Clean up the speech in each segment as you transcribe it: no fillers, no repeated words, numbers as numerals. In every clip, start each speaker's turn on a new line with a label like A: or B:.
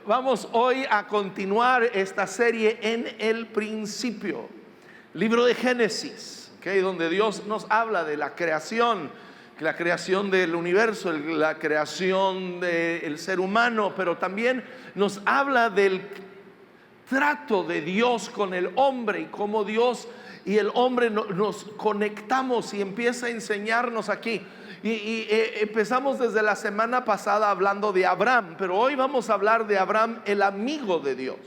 A: Vamos hoy a continuar esta serie en el principio, libro de Génesis, donde Dios nos habla de la creación del universo, la creación del ser humano, pero también nos habla del trato de Dios con el hombre y cómo Dios y el hombre nos conectamos, y empieza a enseñarnos aquí. Y empezamos desde la semana pasada hablando de Abraham, pero hoy vamos a hablar de Abraham, el amigo de Dios.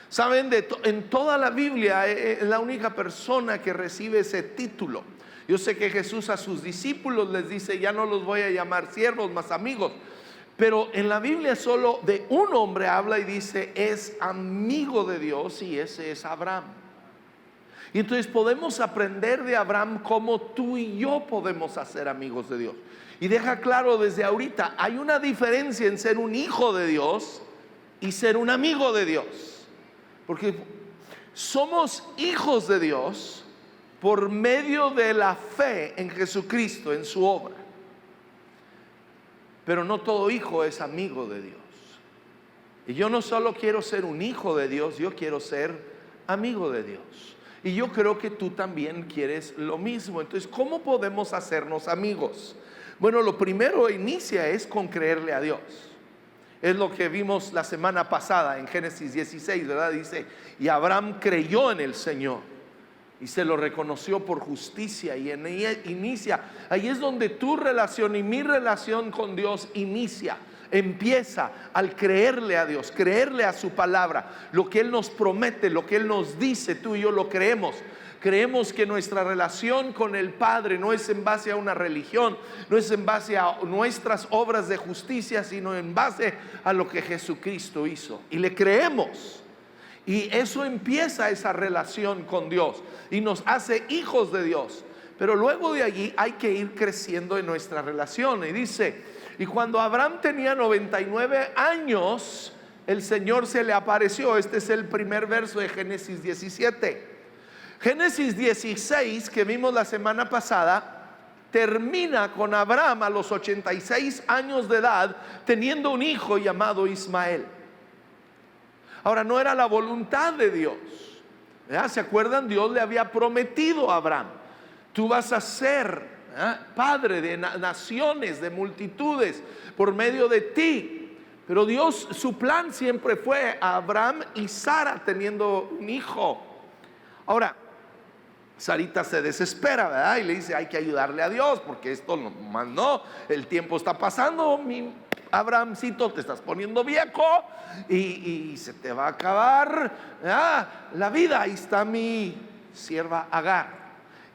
A: Saben, en toda la Biblia es la única persona que recibe ese título. Yo sé que Jesús a sus discípulos les dice: ya no los voy a llamar siervos, más amigos. Pero en la Biblia solo de un hombre habla y dice: es amigo de Dios, y ese es Abraham. Y entonces podemos aprender de Abraham cómo tú y yo podemos hacer amigos de Dios. Y deja claro desde ahorita, hay una diferencia en ser un hijo de Dios y ser un amigo de Dios. Porque somos hijos de Dios por medio de la fe en Jesucristo, en su obra. Pero no todo hijo es amigo de Dios. Y yo no solo quiero ser un hijo de Dios, yo quiero ser amigo de Dios. Y yo creo que tú también quieres lo mismo. Entonces, ¿cómo podemos hacernos amigos? Bueno, lo primero inicia es con creerle a Dios. Es lo que vimos la semana pasada en Génesis 16, ¿verdad? Dice: y Abraham creyó en el Señor y se lo reconoció por justicia. Y en ella inicia, ahí es donde tu relación y mi relación con Dios empieza al creerle a Dios, creerle a su palabra. Lo que Él nos promete, lo que Él nos dice, tú y yo lo creemos. Creemos que nuestra relación con el Padre no es en base a una religión, no es en base a nuestras obras de justicia, sino en base a lo que Jesucristo hizo. Y le creemos. Y eso empieza esa relación con Dios y nos hace hijos de Dios. Pero luego de allí hay que ir creciendo en nuestra relación. Y dice: y cuando Abraham tenía 99 años, el Señor se le apareció. Este es el primer verso de Génesis 17. Génesis 16, que vimos la semana pasada, termina con Abraham a los 86 años de edad teniendo un hijo llamado Ismael. Ahora, no era la voluntad de Dios, ¿verdad? ¿Se acuerdan? Dios le había prometido a Abraham: tú vas a ser padre de naciones, de multitudes por medio de ti. Pero Dios, su plan siempre fue a Abraham y Sara teniendo un hijo. Ahora, Sarita se desespera, ¿verdad? Y le dice: hay que ayudarle a Dios, porque esto más no, el tiempo está pasando, mi Abrahamcito, te estás poniendo viejo y se te va a acabar la vida. Ahí está mi sierva Agar.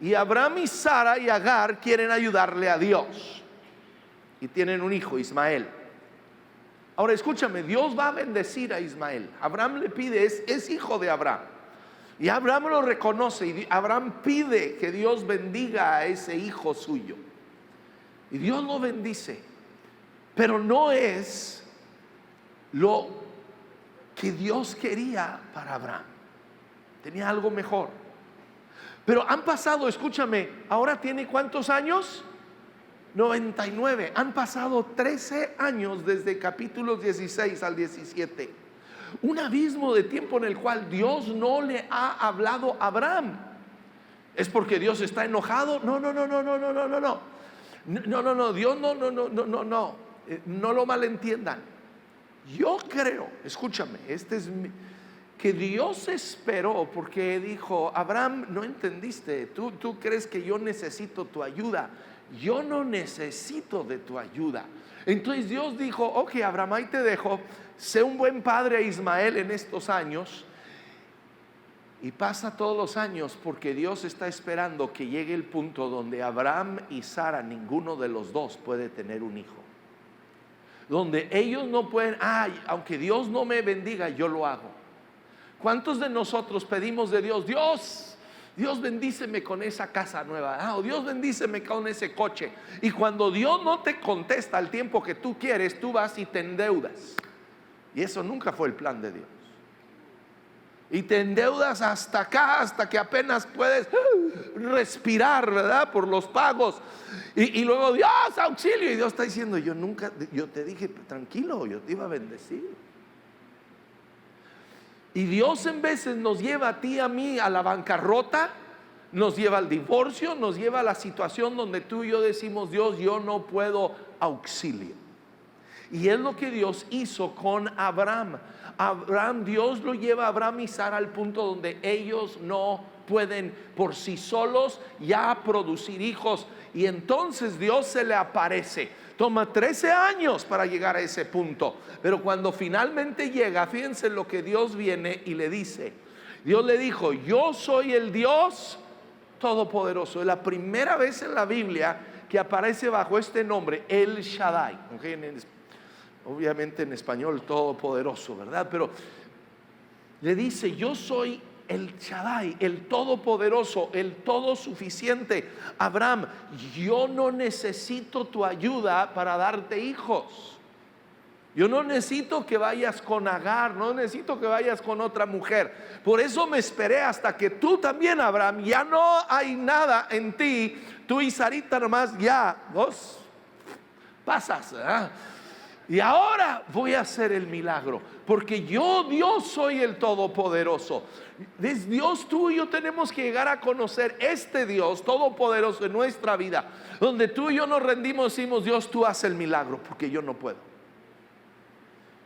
A: Y Abraham y Sara y Agar quieren ayudarle a Dios y tienen un hijo, Ismael. Ahora escúchame, Dios va a bendecir a Ismael. Abraham le pide, es hijo de Abraham, y Abraham lo reconoce, y Abraham pide que Dios bendiga a ese hijo suyo, y Dios lo bendice. Pero no es lo que Dios quería para Abraham. Tenía algo mejor. Pero han pasado, escúchame, ahora tiene ¿cuántos años? 99. Han pasado 13 años desde capítulos 16 al 17. Un abismo de tiempo en el cual Dios no le ha hablado a Abraham. ¿Es porque Dios está enojado? No. Dios no. No lo malentiendan. Yo creo, escúchame, que Dios esperó, porque dijo: Abraham, no entendiste, tú crees que yo necesito tu ayuda. Yo no necesito de tu ayuda. Entonces Dios dijo: ok, Abraham, ahí te dejo, sé un buen padre a Ismael en estos años. Y pasa todos los años, porque Dios está esperando que llegue el punto donde Abraham y Sara, ninguno de los dos puede tener un hijo, donde ellos no pueden, aunque Dios no me bendiga, yo lo hago. ¿Cuántos de nosotros pedimos de Dios: Dios bendíceme con esa casa nueva, o Dios bendíceme con ese coche? Y cuando Dios no te contesta al tiempo que tú quieres, tú vas y te endeudas. Y eso nunca fue el plan de Dios. Y te endeudas hasta acá, hasta que apenas puedes respirar, ¿verdad? Por los pagos. Y luego: Dios, auxilio. Y Dios está diciendo: yo te dije tranquilo, yo te iba a bendecir. Y Dios en veces nos lleva a ti y a mí a la bancarrota, nos lleva al divorcio, nos lleva a la situación donde tú y yo decimos: Dios, yo no puedo, auxilio. Y es lo que Dios hizo con Abraham. Dios lo lleva a Abraham y Sara al punto donde ellos no pueden por sí solos ya producir hijos. Y entonces Dios se le aparece. Toma 13 años para llegar a ese punto, pero cuando finalmente llega, fíjense lo que Dios viene y le dice. Dios le dijo: yo soy el Dios Todopoderoso. Es la primera vez en la Biblia que aparece bajo este nombre, El Shaddai. Obviamente en español Todopoderoso, ¿verdad? Pero le dice: yo soy el Shaddai, el Todopoderoso, el Todo Suficiente. Abraham, yo no necesito tu ayuda para darte hijos. Yo no necesito que vayas con Agar, no necesito que vayas con otra mujer. Por eso me esperé hasta que tú también, Abraham, ya no hay nada en ti. Tú y Sarita nomás ya, vos pasas, ¿verdad? Y ahora voy a hacer el milagro, porque yo, Dios, soy el Todopoderoso. Desde Dios, tú y yo tenemos que llegar a conocer este Dios Todopoderoso en nuestra vida, donde tú y yo nos rendimos y decimos: Dios, tú haz el milagro, porque yo no puedo.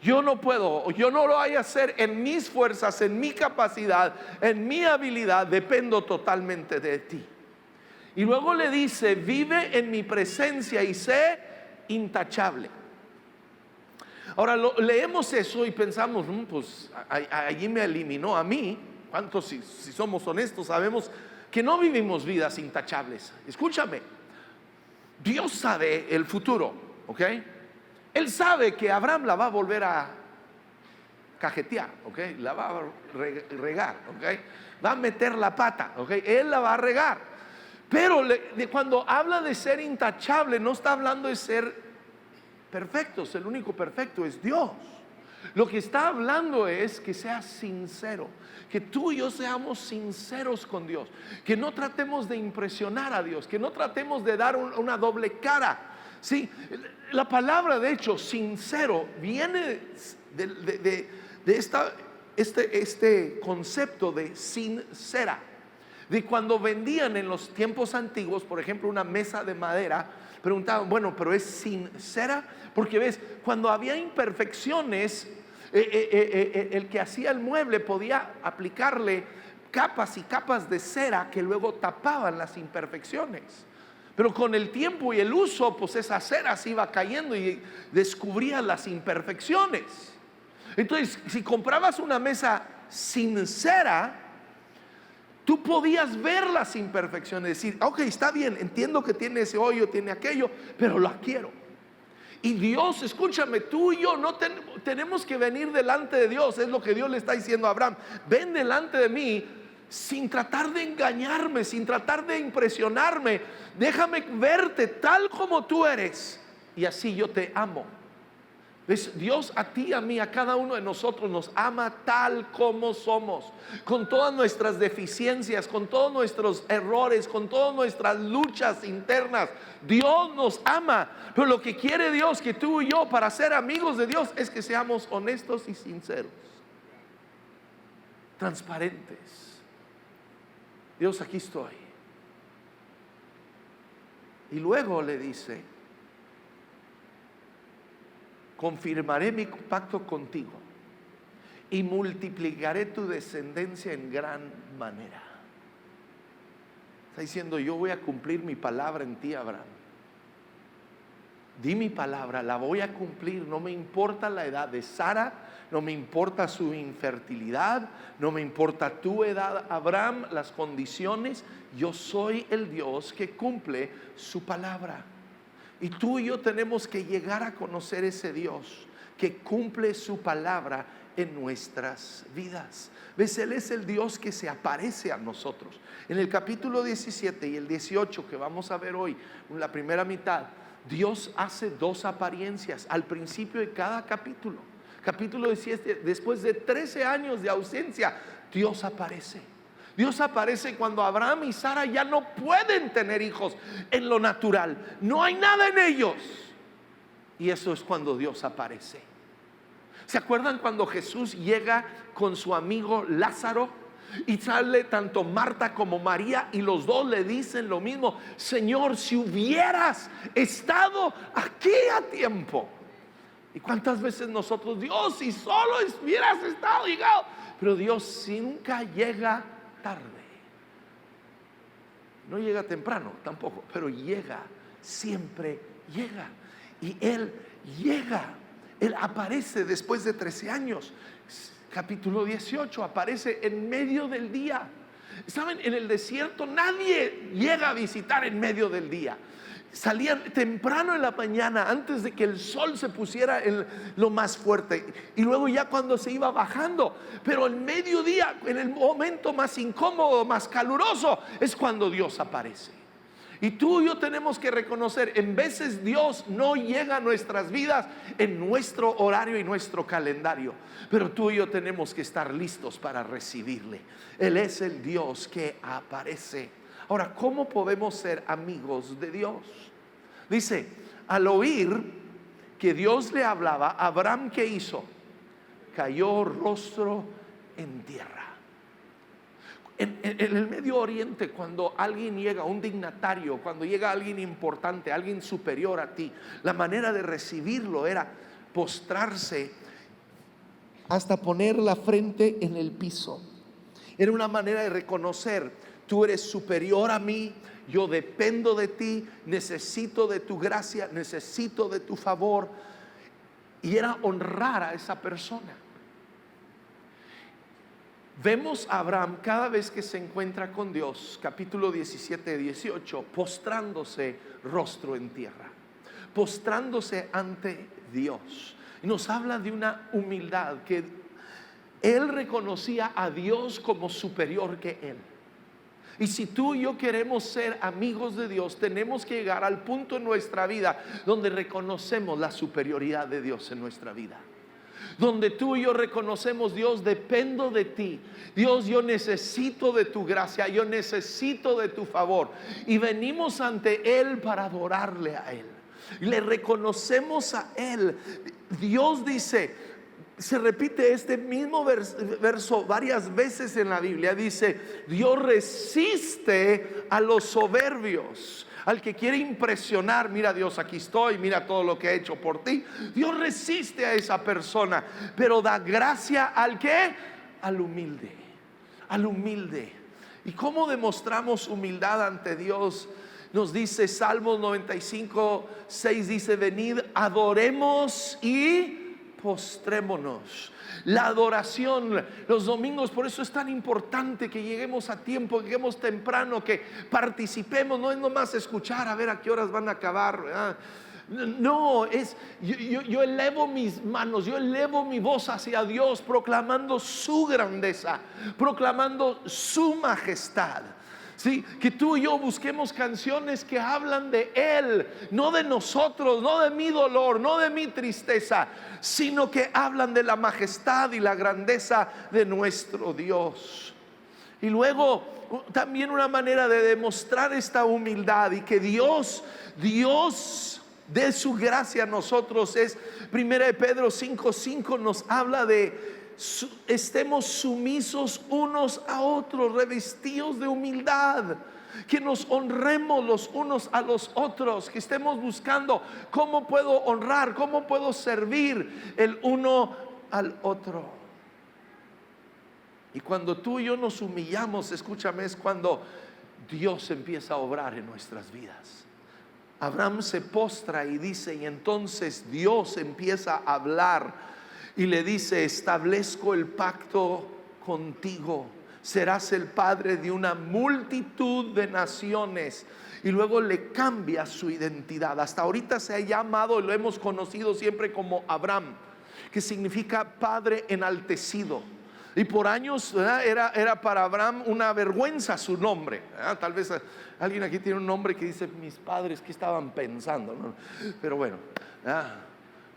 A: Yo no puedo, yo no lo voy a hacer en mis fuerzas, en mi capacidad, en mi habilidad. Dependo totalmente de ti. Y luego le dice: vive en mi presencia y sé intachable. Ahora leemos eso y pensamos: pues allí me eliminó a mí. ¿Cuántos, si somos honestos, sabemos que no vivimos vidas intachables? Escúchame, Dios sabe el futuro, ¿ok? Él sabe que Abraham la va a volver a cajetear, ¿ok? La va a regar, ¿ok? Va a meter la pata, ¿ok? Él la va a regar. Pero cuando habla de ser intachable, no está hablando de ser perfectos. El único perfecto es Dios. Lo que está hablando es que seas sincero, que tú y yo seamos sinceros con Dios, que no tratemos de impresionar a Dios, que no tratemos de dar una doble cara. Sí, la palabra, de hecho, sincero, viene de este concepto de sincera. De cuando vendían en los tiempos antiguos, por ejemplo, una mesa de madera, preguntaban: bueno, pero ¿es sincera? Porque ves, cuando había imperfecciones, el que hacía el mueble podía aplicarle capas y capas de cera que luego tapaban las imperfecciones. Pero con el tiempo y el uso, pues esa cera se iba cayendo y descubría las imperfecciones. Entonces, si comprabas una mesa sincera, tú podías ver las imperfecciones, decir: ok, está bien, entiendo que tiene ese hoyo, tiene aquello, pero la quiero. Y Dios, escúchame, tú y yo no tenemos que venir delante de Dios. Es lo que Dios le está diciendo a Abraham: ven delante de mí sin tratar de engañarme, sin tratar de impresionarme. Déjame verte tal como tú eres, y así yo te amo. ¿Ves? Dios a ti, a mí, a cada uno de nosotros nos ama tal como somos, con todas nuestras deficiencias, con todos nuestros errores, con todas nuestras luchas internas. Dios nos ama, pero lo que quiere Dios, que tú y yo, para ser amigos de Dios, es que seamos honestos y sinceros, transparentes. Dios, aquí estoy. Y luego le dice: confirmaré mi pacto contigo y multiplicaré tu descendencia en gran manera. Está diciendo: yo voy a cumplir mi palabra en ti, Abraham. Di mi palabra, la voy a cumplir. No me importa la edad de Sara, no me importa su infertilidad, no me importa tu edad, Abraham, las condiciones. Yo soy el Dios que cumple su palabra. Y tú y yo tenemos que llegar a conocer ese Dios que cumple su palabra en nuestras vidas. ¿Ves? Él es el Dios que se aparece a nosotros. En el capítulo 17 y el 18 que vamos a ver hoy, en la primera mitad, Dios hace dos apariencias al principio de cada capítulo. Capítulo 17, después de 13 años de ausencia, Dios aparece. Dios aparece cuando Abraham y Sara ya no pueden tener hijos en lo natural. No hay nada en ellos. Y eso es cuando Dios aparece. ¿Se acuerdan cuando Jesús llega con su amigo Lázaro? Y sale tanto Marta como María y los dos le dicen lo mismo: Señor, si hubieras estado aquí a tiempo. ¿Y cuántas veces nosotros, Dios, si solo hubieras estado llegado? Pero Dios nunca llega tarde. No llega temprano tampoco, pero llega, siempre llega. Y Él llega. Él aparece después de 13 años. Capítulo 18, aparece en medio del día. Saben, en el desierto nadie llega a visitar en medio del día. Salían temprano en la mañana, antes de que el sol se pusiera en lo más fuerte, y luego ya cuando se iba bajando. Pero el mediodía, en el momento más incómodo, más caluroso, es cuando Dios aparece. Y tú y yo tenemos que reconocer, en veces Dios no llega a nuestras vidas en nuestro horario y nuestro calendario, pero tú y yo tenemos que estar listos para recibirle. Él es el Dios que aparece. Ahora, ¿cómo podemos ser amigos de Dios? Dice, al oír que Dios le hablaba, Abraham, ¿qué hizo? Cayó rostro en tierra. En el Medio Oriente, cuando alguien llega, un dignatario, cuando llega alguien importante, alguien superior a ti, la manera de recibirlo era postrarse hasta poner la frente en el piso. Era una manera de reconocer: tú eres superior a mí, yo dependo de ti, necesito de tu gracia, necesito de tu favor. Y era honrar a esa persona. Vemos a Abraham cada vez que se encuentra con Dios, capítulo 17, 18, postrándose rostro en tierra, postrándose ante Dios. Y nos habla de una humildad, que él reconocía a Dios como superior que él. Y si tú y yo queremos ser amigos de Dios, tenemos que llegar al punto en nuestra vida donde reconocemos la superioridad de Dios en nuestra vida. Donde tú y yo reconocemos: Dios, dependo de ti. Dios, yo necesito de tu gracia, yo necesito de tu favor. Y venimos ante Él para adorarle a Él. Le reconocemos a Él. Dios dice, se repite este mismo verso varias veces en la Biblia. Dice: Dios resiste a los soberbios. Al que quiere impresionar: mira, Dios, aquí estoy, mira todo lo que he hecho por ti. Dios resiste a esa persona, pero da gracia al que, al humilde, al humilde. ¿Y cómo demostramos humildad ante Dios? Nos dice Salmos 95, 6, dice: venid, adoremos y postrémonos. La adoración, los domingos, por eso es tan importante que lleguemos a tiempo, que lleguemos temprano, que participemos. No es nomás escuchar a ver a qué horas van a acabar, ¿verdad? No, es yo elevo mis manos, yo elevo mi voz hacia Dios, proclamando su grandeza, proclamando su majestad. ¿Sí? Que tú y yo busquemos canciones que hablan de Él, no de nosotros, no de mi dolor, no de mi tristeza, sino que hablan de la majestad y la grandeza de nuestro Dios. Y luego también una manera de demostrar esta humildad y que Dios dé su gracia a nosotros es 1 Pedro 5:5, nos habla de estemos sumisos unos a otros, revestidos de humildad, que nos honremos los unos a los otros, que estemos buscando cómo puedo honrar, cómo puedo servir el uno al otro. Y cuando tú y yo nos humillamos, escúchame, es cuando Dios empieza a obrar en nuestras vidas. Abraham se postra y dice, y entonces Dios empieza a hablar y le dice: establezco el pacto contigo, serás el padre de una multitud de naciones. Y luego le cambia su identidad. Hasta ahorita se ha llamado y lo hemos conocido siempre como Abraham, que significa padre enaltecido. Y por años era para Abraham una vergüenza su nombre. Tal vez alguien aquí tiene un nombre que dice: mis padres, ¿qué estaban pensando? ¿No? Pero bueno,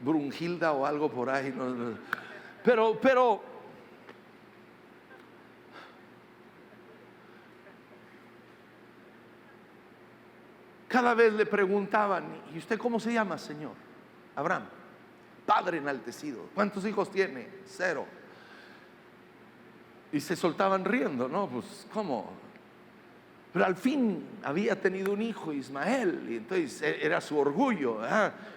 A: Brunhilda o algo por ahí, ¿no? Pero cada vez le preguntaban: ¿y usted cómo se llama, señor? Abraham. Padre enaltecido. ¿Cuántos hijos tiene? 0. Y se soltaban riendo, ¿no? Pues, ¿cómo? Pero al fin había tenido un hijo, Ismael, y entonces era su orgullo.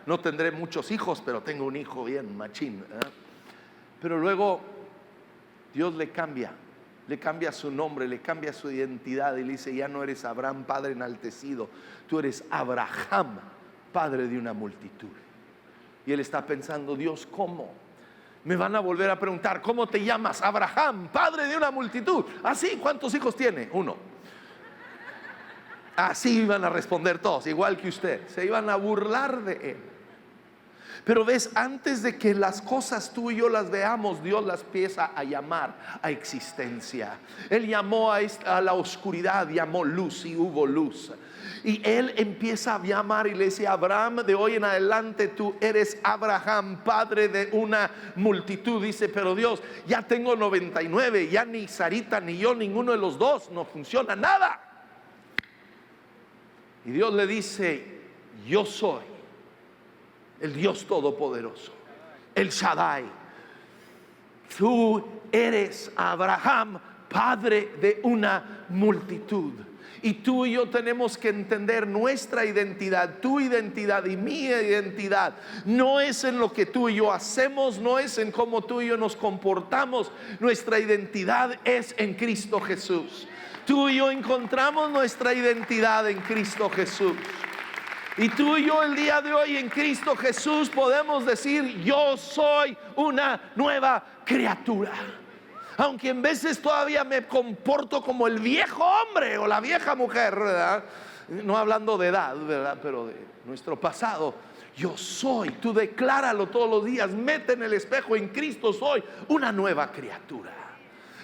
A: No tendré muchos hijos, pero tengo un hijo bien machín. Pero luego Dios le cambia su nombre, le cambia su identidad y le dice: ya no eres Abraham, padre enaltecido, tú eres Abraham, padre de una multitud. Y él está pensando: Dios, ¿cómo? Me van a volver a preguntar: ¿cómo te llamas? Abraham, padre de una multitud. ¿Así? ¿Cuántos hijos tiene? 1. Así iban a responder todos, igual que usted. Se iban a burlar de él. Pero ves, antes de que las cosas tú y yo las veamos, Dios las empieza a llamar a existencia. Él llamó a la oscuridad, llamó luz y hubo luz. Y Él empieza a llamar y le dice: Abraham, de hoy en adelante tú eres Abraham, padre de una multitud. Dice: pero Dios, ya tengo 99, ya ni Sarita ni yo, ninguno de los dos, no funciona nada. Y Dios le dice: yo soy el Dios Todopoderoso, el Shaddai. Tú eres Abraham, padre de una multitud. Y tú y yo tenemos que entender nuestra identidad. Tu identidad y mi identidad no es en lo que tú y yo hacemos, no es en cómo tú y yo nos comportamos. Nuestra identidad es en Cristo Jesús. Tú y yo encontramos nuestra identidad en Cristo Jesús. Y tú y yo el día de hoy en Cristo Jesús podemos decir: yo soy una nueva criatura. Aunque en veces todavía me comporto como el viejo hombre o la vieja mujer, ¿verdad? No hablando de edad, ¿verdad? Pero de nuestro pasado. Yo soy, tú decláralo todos los días, mete en el espejo: en Cristo soy una nueva criatura.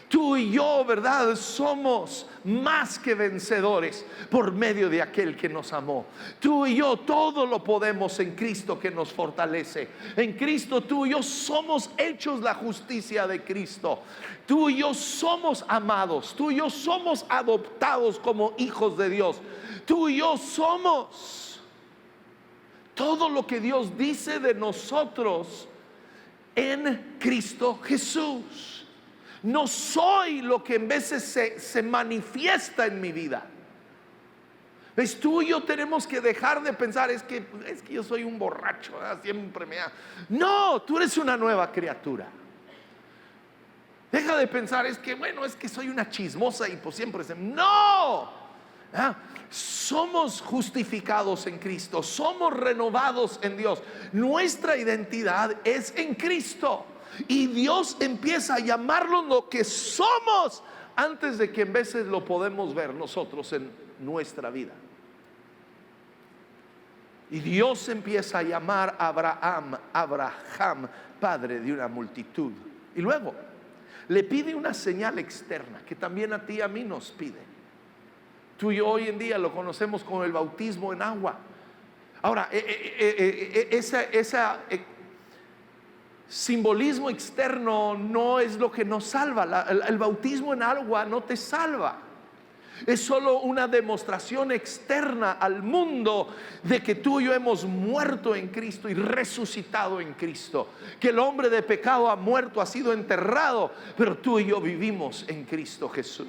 A: Tú y yo, ¿verdad? Somos más que vencedores por medio de aquel que nos amó. Tú y yo todo lo podemos en Cristo que nos fortalece. En Cristo tú y yo somos hechos la justicia de Cristo. Tú y yo somos amados. Tú y yo somos adoptados como hijos de Dios. Tú y yo somos todo lo que Dios dice de nosotros en Cristo Jesús. No soy lo que en veces se manifiesta en mi vida. ¿Ves? Tú y yo tenemos que dejar de pensar: es que yo soy un borracho, ¿verdad? Siempre me da. No, tú eres una nueva criatura. Deja de pensar: es que soy una chismosa y pues siempre no. Somos justificados en Cristo, somos renovados en Dios. Nuestra identidad es en Cristo. Y Dios empieza a llamarlo lo que somos antes de que en veces lo podemos ver nosotros en nuestra vida. Y Dios empieza a llamar a Abraham, padre de una multitud. Y luego le pide una señal externa que también a ti y a mí nos pide. Tú y yo hoy en día lo conocemos como el bautismo en agua. Ahora, esa simbolismo externo no es lo que nos salva. El bautismo en agua no te salva. Es solo una demostración externa al mundo de que tú y yo hemos muerto en Cristo y resucitado en Cristo. Que el hombre de pecado ha muerto, ha sido enterrado, pero tú y yo vivimos en Cristo Jesús.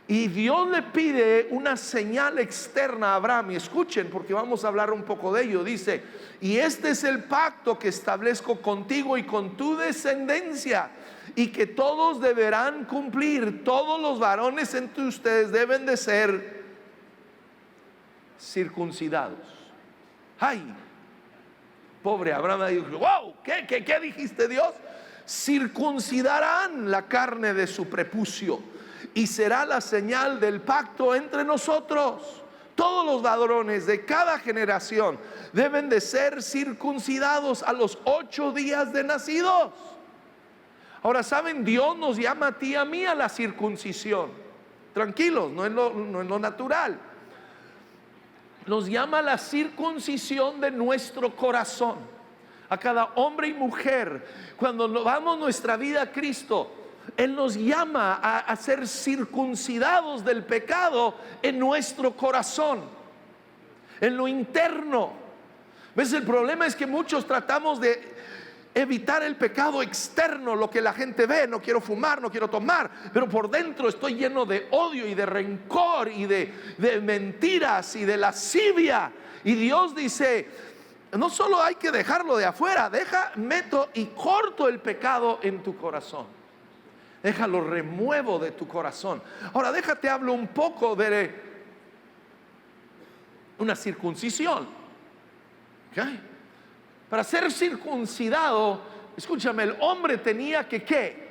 A: Y Dios le pide una señal externa a Abraham. Y escuchen, porque vamos a hablar un poco de ello. Dice: y este es el pacto que establezco contigo y con tu descendencia, y que todos deberán cumplir. Todos los varones entre ustedes deben de ser circuncidados. Ay, pobre Abraham dijo: wow, ¿qué dijiste, Dios? Circuncidarán la carne de su prepucio, y será la señal del pacto entre nosotros. Todos los varones de cada generación deben de ser circuncidados a los 8 días de nacidos. Ahora, ¿saben? Dios nos llama a ti y a mí a la circuncisión. Tranquilos, no es lo natural. Nos llama a la circuncisión de nuestro corazón. A cada hombre y mujer, cuando damos nuestra vida a Cristo, Él nos llama a ser circuncidados del pecado en nuestro corazón, en lo interno. ¿Ves? El problema es que muchos tratamos de evitar el pecado externo, lo que la gente ve. No quiero fumar, no quiero tomar, pero por dentro estoy lleno de odio y de rencor y de mentiras y de lascivia. Y Dios dice, no solo hay que dejarlo de afuera, meto y corto el pecado en tu corazón. Déjalo, remuevo de tu corazón. Ahora déjate hablo un poco de una circuncisión. ¿Okay? Para ser circuncidado, escúchame, el hombre tenía que ¿qué?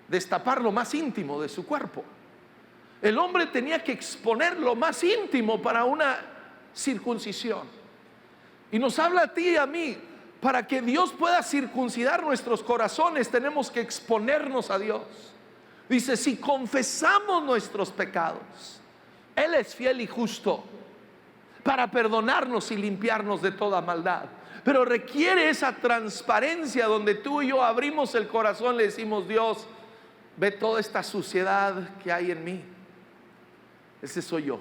A: Destapar lo más íntimo de su cuerpo. El hombre tenía que exponer lo más íntimo para una circuncisión. Y nos habla a ti y a mí, para que Dios pueda circuncidar nuestros corazones, tenemos que exponernos a Dios. Dice, si confesamos nuestros pecados, Él es fiel y justo para perdonarnos y limpiarnos de toda maldad. Pero requiere esa transparencia donde tú y yo abrimos el corazón, le decimos, Dios, ve toda esta suciedad que hay en mí. Ese soy yo.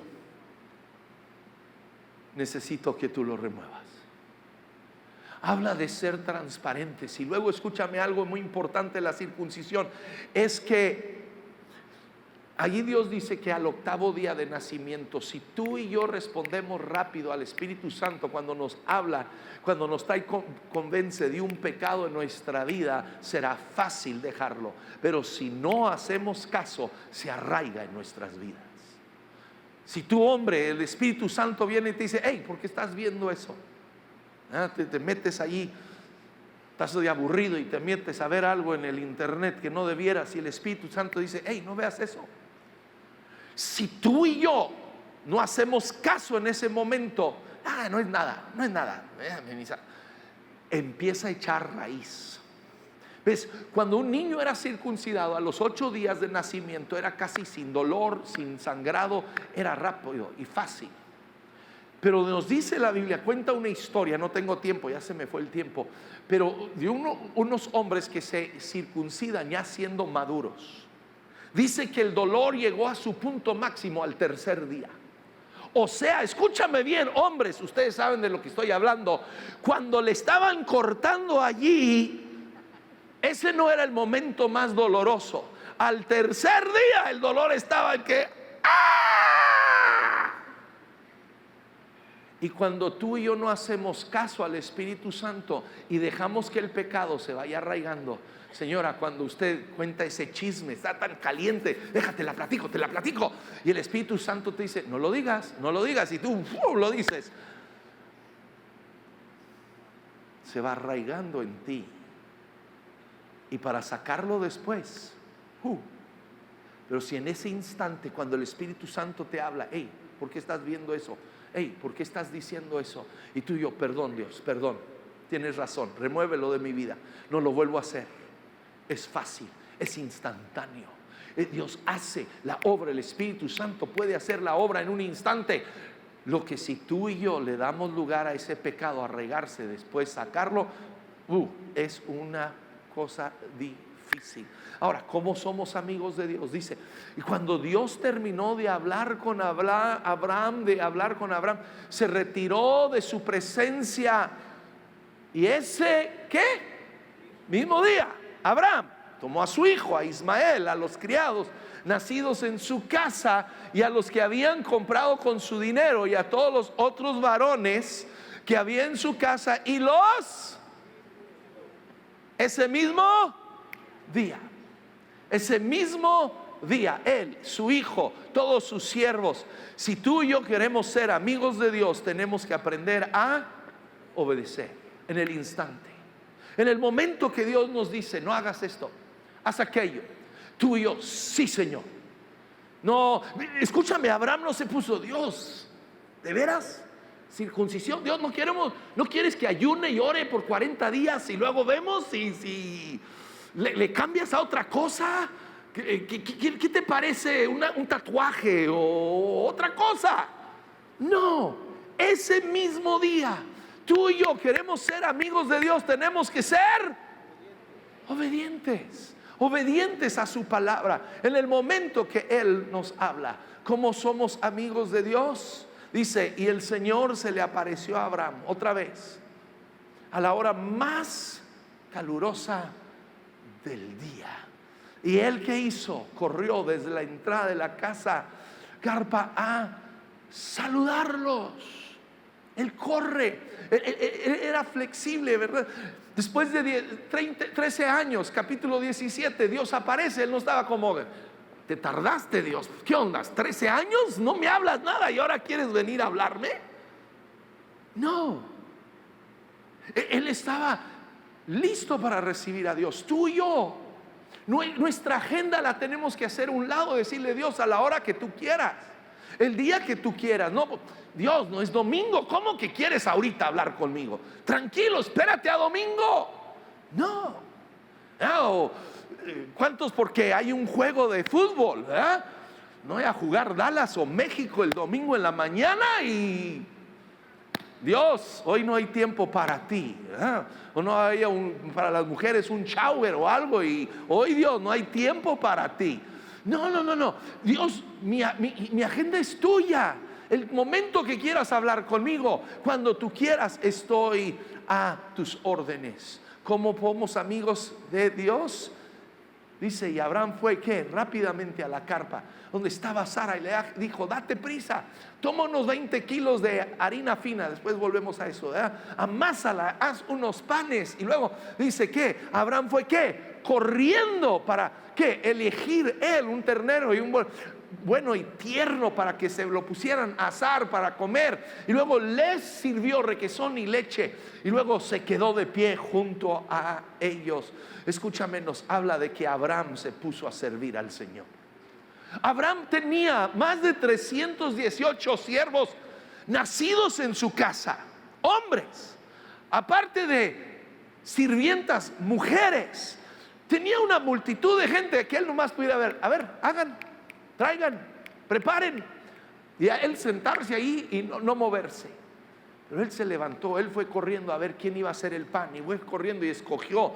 A: Necesito que tú lo remuevas. Habla de ser transparentes. Y luego escúchame algo muy importante de la circuncisión. Es que allí Dios dice que al 8º día de nacimiento, si tú y yo respondemos rápido al Espíritu Santo cuando nos habla, cuando nos trae, convence de un pecado en nuestra vida, será fácil dejarlo. Pero si no hacemos caso, se arraiga en nuestras vidas. Si tú, hombre, el Espíritu Santo viene y te dice, hey, ¿por qué estás viendo eso? Te metes allí, estás de aburrido y te metes a ver algo en el internet que no debieras, y el Espíritu Santo dice, hey, no veas eso. Si tú y yo no hacemos caso en ese momento, no es nada, no es nada, empieza a echar raíz. ¿Ves? Cuando un niño era circuncidado a los 8 días de nacimiento, era casi sin dolor, sin sangrado, era rápido y fácil. Pero nos dice la Biblia, cuenta una historia, no tengo tiempo, ya se me fue el tiempo, pero de unos hombres que se circuncidan ya siendo maduros. Dice que el dolor llegó a su punto máximo al 3er día. O sea, escúchame bien, hombres, ustedes saben de lo que estoy hablando. Cuando le estaban cortando allí, ese no era el momento más doloroso. Al 3er día el dolor estaba en que Y cuando tú y yo no hacemos caso al Espíritu Santo y dejamos que el pecado se vaya arraigando, señora, cuando usted cuenta ese chisme, está tan caliente, déjate la platico, te la platico, y el Espíritu Santo te dice, no lo digas, no lo digas, y tú lo dices, se va arraigando en ti. Y para sacarlo después, pero si en ese instante, cuando el Espíritu Santo te habla, hey, ¿por qué estás viendo eso? Hey, ¿por qué estás diciendo eso? Y tú y yo, perdón Dios, perdón, tienes razón, remuévelo de mi vida, no lo vuelvo a hacer. Es fácil, es instantáneo. Dios hace la obra, el Espíritu Santo puede hacer la obra en un instante. Lo que si tú y yo le damos lugar a ese pecado a regarse, después sacarlo, es una cosa difícil. Ahora, ¿cómo somos amigos de Dios? Dice, y cuando Dios terminó de hablar con Abraham, se retiró de su presencia. Y ese, ¿qué? Mismo día, Abraham tomó a su hijo, a Ismael, a los criados nacidos en su casa y a los que habían comprado con su dinero y a todos los otros varones que había en su casa, y ese mismo día, él, su hijo, todos sus siervos. Si tú y yo queremos ser amigos de Dios, tenemos que aprender a obedecer en el instante. En el momento que Dios nos dice, no hagas esto, haz aquello, tú y yo, sí Señor. No, escúchame, Abraham no se puso, Dios, ¿de veras? Circuncisión, Dios, no quieres que ayune y ore por 40 días y luego vemos si le cambias a otra cosa. ¿Qué te parece un tatuaje o otra cosa? No, ese mismo día tú y yo queremos ser amigos de Dios, tenemos que ser obedientes a su palabra. En el momento que Él nos habla, ¿cómo somos amigos de Dios? Dice, y el Señor se le apareció a Abraham otra vez, a la hora más calurosa del día. Y él, ¿qué hizo? Corrió desde la entrada de la casa carpa a saludarlos. Él corre, él era flexible, ¿verdad? Después de 13 años, capítulo 17, Dios aparece. Él no estaba como, te tardaste, Dios, ¿qué onda? ¿13 años? No me hablas nada y ahora quieres venir a hablarme. No, él estaba listo para recibir a Dios. Tú y yo, nuestra agenda la tenemos que hacer a un lado, decirle, Dios, a la hora que tú quieras, el día que tú quieras. No, Dios, no es domingo, ¿cómo que quieres ahorita hablar conmigo? Tranquilo, espérate a domingo. No, no. ¿Cuántos porque hay un juego de fútbol? No voy a jugar Dallas o México el domingo en la mañana y Dios, hoy no hay tiempo para ti, o no hay para las mujeres un shower o algo y hoy Dios no hay tiempo para ti. No, Dios, mi agenda es tuya. El momento que quieras hablar conmigo, cuando tú quieras, estoy a tus órdenes. ¿Cómo somos amigos de Dios? Dice, y Abraham fue ¿qué? Rápidamente a la carpa donde estaba Sara y le dijo, date prisa, toma unos 20 kilos de harina fina, después volvemos a eso, amásala, haz unos panes. Y luego dice que Abraham fue ¿qué? Corriendo para ¿qué? Elegir él un ternero y un bueno y tierno para que se lo pusieran a asar para comer. Y luego les sirvió requesón y leche y luego se quedó de pie junto a ellos. Escúchame, nos habla de que Abraham se puso a servir al Señor. Abraham tenía más de 318 siervos nacidos en su casa, hombres, aparte de sirvientas, mujeres. Tenía una multitud de gente que él nomás pudiera ver. A ver, hagan, traigan, preparen. Y a él sentarse ahí y no moverse. Pero él se levantó, él fue corriendo a ver quién iba a hacer el pan. Y fue corriendo y escogió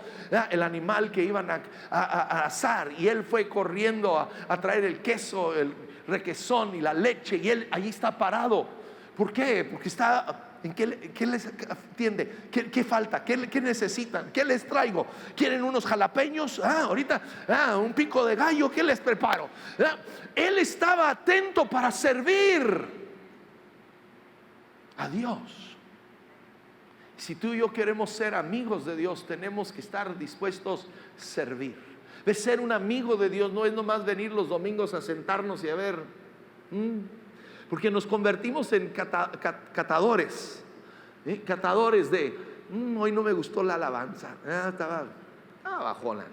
A: el animal que iban a asar. Y él fue corriendo a traer el queso, el requesón y la leche. Y él allí está parado. ¿Por qué? Porque está... ¿En qué les atiende? ¿Qué falta? ¿Qué necesitan? ¿Qué les traigo? ¿Quieren unos jalapeños? Ahorita un pico de gallo, ¿qué les preparo? Él estaba atento para servir a Dios. Si tú y yo queremos ser amigos de Dios, tenemos que estar dispuestos a servir. De ser un amigo de Dios no es nomás venir los domingos a sentarnos y a ver... Porque nos convertimos en catadores, catadores de hoy no me gustó la alabanza, estaba bajona,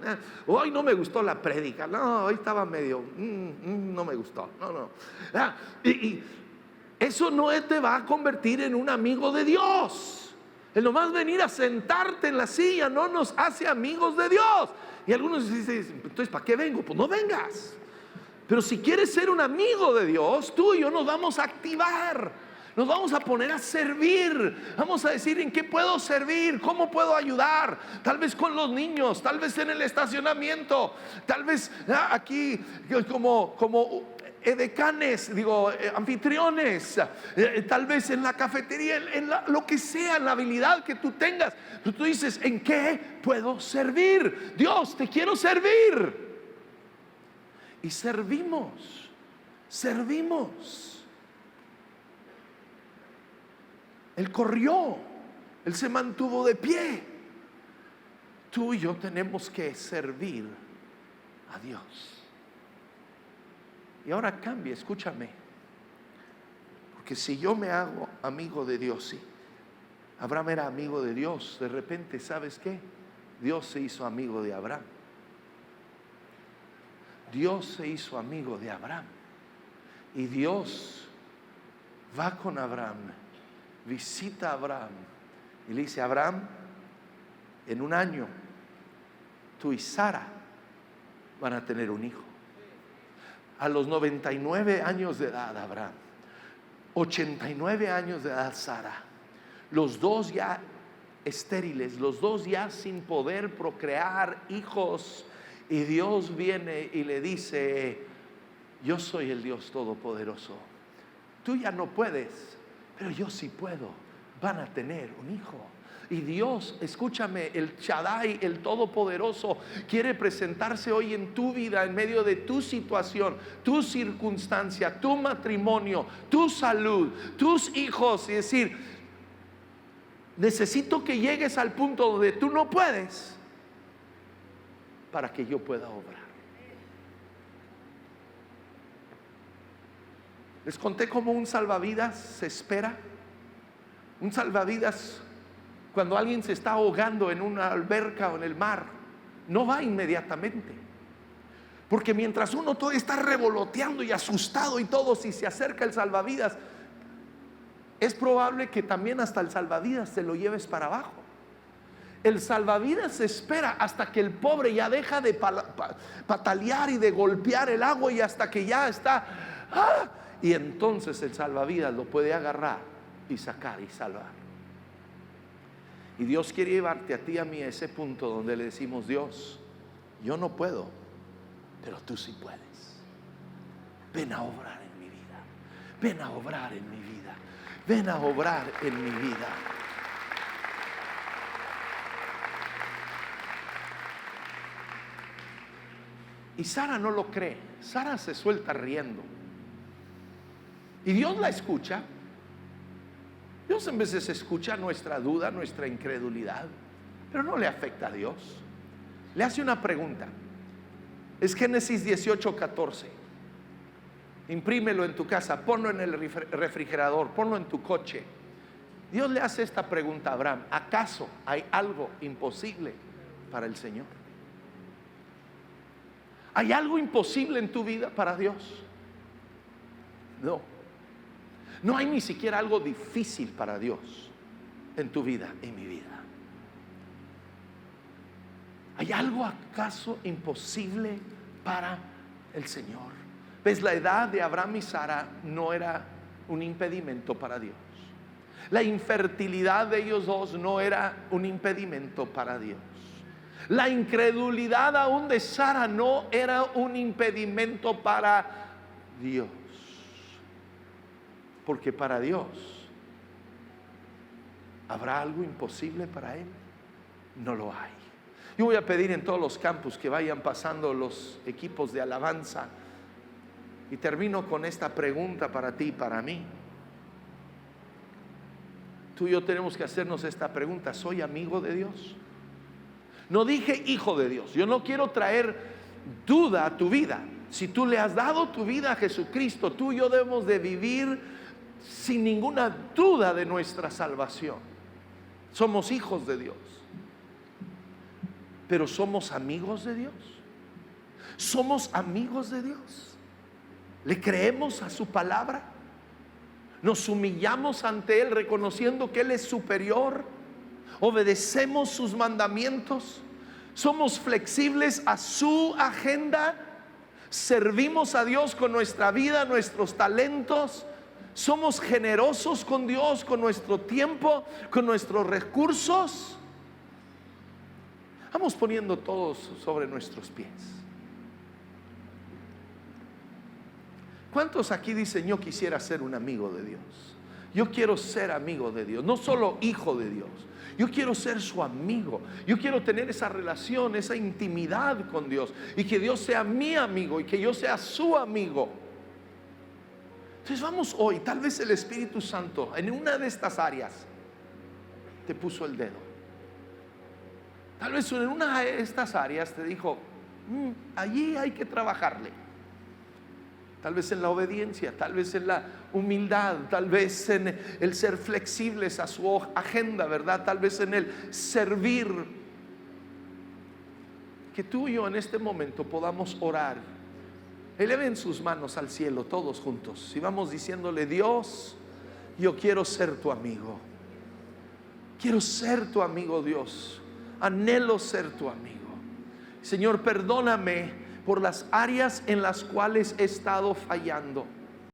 A: hoy no me gustó la prédica, no, hoy estaba medio, no me gustó, no. Y eso no te va a convertir en un amigo de Dios. El nomás venir a sentarte en la silla no nos hace amigos de Dios. Y algunos dicen, entonces ¿para qué vengo? Pues no vengas. Pero si quieres ser un amigo de Dios, tú y yo nos vamos a activar, nos vamos a poner a servir. Vamos a decir en qué puedo servir, cómo puedo ayudar. Tal vez con los niños, tal vez en el estacionamiento, tal vez aquí como edecanes, anfitriones, tal vez en la cafetería, lo que sea, en la habilidad que tú tengas. Pero tú dices, ¿en qué puedo servir? Dios, te quiero servir. Y servimos. Él corrió, él se mantuvo de pie. Tú y yo tenemos que servir a Dios. Y ahora cambia, escúchame. Porque si yo me hago amigo de Dios, sí, Abraham era amigo de Dios. De repente, ¿sabes qué? Dios se hizo amigo de Abraham. Dios se hizo amigo de Abraham. Y Dios va con Abraham, visita a Abraham y le dice, Abraham, en un año tú y Sara van a tener un hijo. A los 99 años de edad Abraham, 89 años de edad Sara, los dos ya estériles, los dos ya sin poder procrear hijos. Y Dios viene y le dice, yo soy el Dios Todopoderoso. tú ya no puedes, pero yo sí puedo. Van a tener un hijo. Y Dios, escúchame, el Shaddai, el Todopoderoso, quiere presentarse hoy en tu vida, en medio de tu situación, tu circunstancia, tu matrimonio, tu salud, tus hijos, y decir: necesito que llegues al punto donde tú no puedes, para que yo pueda obrar. Les conté cómo un salvavidas se espera. Un salvavidas, cuando alguien se está ahogando en una alberca o en el mar, no va inmediatamente, porque mientras uno todo está revoloteando y asustado y todo, si se acerca el salvavidas, es probable que también hasta el salvavidas te lo lleves para abajo. El salvavidas se espera hasta que el pobre ya deja de patalear y de golpear el agua, y hasta que ya está, y entonces el salvavidas lo puede agarrar y sacar y salvar. Y Dios quiere llevarte a ti y a mí a ese punto donde le decimos: Dios, yo no puedo, pero tú sí puedes. Ven a obrar en mi vida. Ven a obrar en mi vida. Ven a obrar en mi vida. Y Sara no lo cree. Sara se suelta riendo. Y Dios la escucha. Dios en veces escucha nuestra duda, nuestra incredulidad, pero no le afecta a Dios. Le hace una pregunta. Es Génesis 18:14. Imprímelo en tu casa, ponlo en el refrigerador, ponlo en tu coche. Dios le hace esta pregunta a Abraham: ¿acaso hay algo imposible para el Señor? ¿Hay algo imposible en tu vida para Dios? No. No hay ni siquiera algo difícil para Dios en tu vida y mi vida. ¿Hay algo acaso imposible para el Señor? ¿Ves? La edad de Abraham y Sara no era un impedimento para Dios. La infertilidad de ellos dos no era un impedimento para Dios. La incredulidad aún de Sara no era un impedimento para Dios. Porque para Dios, ¿habrá algo imposible para Él? No lo hay. Yo voy a pedir en todos los campus que vayan pasando los equipos de alabanza, y termino con esta pregunta para ti y para mí. Tú y yo tenemos que hacernos esta pregunta: ¿soy amigo de Dios? No dije hijo de Dios. Yo no quiero traer duda a tu vida. Si tú le has dado tu vida a Jesucristo, tú y yo debemos de vivir sin ninguna duda de nuestra salvación. Somos hijos de Dios. Pero ¿somos amigos de Dios? ¿Somos amigos de Dios? ¿Le creemos a su palabra? ¿Nos humillamos ante Él reconociendo que Él es superior? ¿Obedecemos sus mandamientos? ¿Somos flexibles a su agenda? ¿Servimos a Dios con nuestra vida, nuestros talentos? ¿Somos generosos con Dios, con nuestro tiempo, con nuestros recursos? Vamos poniendo todos sobre nuestros pies. ¿Cuántos aquí dicen: yo quisiera ser un amigo de Dios? Yo quiero ser amigo de Dios, no solo hijo de Dios. Yo quiero ser su amigo. Yo quiero tener esa relación, esa intimidad con Dios, y que Dios sea mi amigo y que yo sea su amigo. Entonces vamos hoy, tal vez el Espíritu Santo en una de estas áreas te puso el dedo. Tal vez en una de estas áreas te dijo: allí hay que trabajarle. Tal vez en la obediencia, tal vez en la humildad, tal vez en el ser flexibles a su agenda, ¿verdad? Tal vez en el servir. Que tú y yo en este momento podamos orar. Eleven sus manos al cielo todos juntos y vamos diciéndole: Dios, yo quiero ser tu amigo. Quiero ser tu amigo, Dios. Anhelo ser tu amigo. Señor, perdóname por las áreas en las cuales he estado fallando.